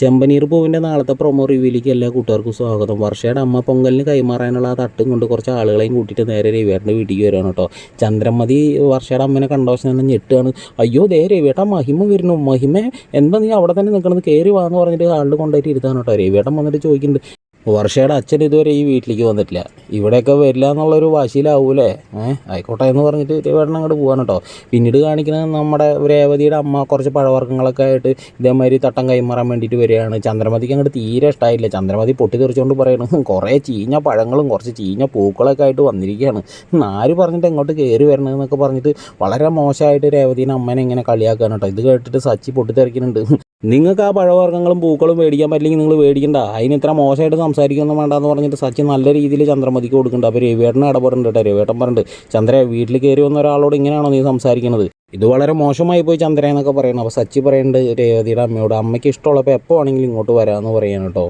ചെമ്പനീർ പൂവിൻ്റെ നാളത്തെ പ്രൊമോ റിവ്യൂയിലേക്ക് എല്ലാ കൂട്ടുകാർക്കും സ്വാഗതം. വർഷയുടെ അമ്മ പൊങ്കലിന് കൈമാറാനുള്ള ആ തട്ടും കൊണ്ട് കുറച്ച് ആളുകളെയും കൂട്ടിയിട്ട് നേരെ രവിയേട്ടൻ്റെ വീട്ടിലേക്ക് വരികയാണ് കേട്ടോ. ചന്ദ്രമതി വർഷയുടെ അമ്മേനെ കണ്ടോശം തന്നെ ഞെട്ടുകയാണ്. അയ്യോ ദേ രവിയേട്ടൻ മഹിമ വരുന്നു, മഹിമ എന്താ നീ അവിടെ തന്നെ നിൽക്കണത്, കയറി വാന്ന് പറഞ്ഞിട്ട് ആളുടെ കൊണ്ടായിട്ട് ഇരുത്താണ് കേട്ടോ. രവിയേട്ടൻ വന്നിട്ട് ചോദിക്കുന്നുണ്ട്, വർഷയുടെ അച്ഛൻ ഇതുവരെ ഈ വീട്ടിലേക്ക് വന്നിട്ടില്ല, ഇവിടെയൊക്കെ വരില്ല എന്നുള്ളൊരു വാശിയിലാവൂലേ, ആയിക്കോട്ടെ എന്ന് പറഞ്ഞിട്ട് രവിയേട്ടൻ അങ്ങോട്ട് പോകാൻ കേട്ടോ. പിന്നീട് കാണിക്കുന്നത് നമ്മുടെ രേവതിയുടെ അമ്മ കുറച്ച് പഴവർഗ്ഗങ്ങളൊക്കെ ആയിട്ട് ഇതേമാതിരി തട്ടം കൈമാറാൻ വേണ്ടിയിട്ട് വരികയാണ്. ചന്ദ്രമതിക്ക് അങ്ങോട്ട് തീരെ ഇഷ്ടമായില്ല. ചന്ദ്രമതി പൊട്ടിത്തെറിച്ചുകൊണ്ട് പറയണം, കുറേ ചീഞ്ഞ പഴങ്ങളും കുറച്ച് ചീഞ്ഞ പൂക്കളൊക്കെ ആയിട്ട് വന്നിരിക്കുകയാണ്, ആര് പറഞ്ഞിട്ട് എങ്ങോട്ട് കയറി വരണമെന്നൊക്കെ പറഞ്ഞിട്ട് വളരെ മോശമായിട്ട് രേവതീനെ അമ്മേനെ ഇങ്ങനെ കളിയാക്കുകയാണ് കേട്ടോ. ഇത് കേട്ടിട്ട് സച്ചി പൊട്ടിത്തെറിക്കുന്നുണ്ട്. നിങ്ങൾക്ക് ആ പഴവർഗ്ഗങ്ങളും പൂക്കളും മേടിക്കാൻ പറ്റില്ലെങ്കിൽ നിങ്ങൾ മേടിക്കണ്ട, അതിന് ഇത്ര മോശമായിട്ട് സംസാരിക്കൊന്നും വേണ്ടെന്ന് പറഞ്ഞിട്ട് സച്ചിൻ നല്ല രീതിയിൽ ചന്ദ്രമതിക്ക് കൊടുക്കുന്നുണ്ട്. അപ്പോൾ രവിയേട്ടനെ ഇടപെടുന്നുണ്ട് കേട്ടോ. രവിയേട്ടൻ പറഞ്ഞിട്ട്, ചന്ദ്ര വീട്ടിൽ കയറി വന്ന ഒരാളോട് ഇങ്ങനെയാണോ നീ സംസാരിക്കുന്നത്, ഇത് വളരെ മോശമായി പോയി ചന്ദ്ര എന്നൊക്കെ പറയണം. അപ്പോൾ സച്ചി പറയുന്നുണ്ട് രേവതിയുടെ അമ്മയോട്, അമ്മയ്ക്ക് ഇഷ്ടമുള്ളപ്പോൾ എപ്പോൾ വേണമെങ്കിലും ഇങ്ങോട്ട് വരാമെന്ന് പറയാൻ കേട്ടോ.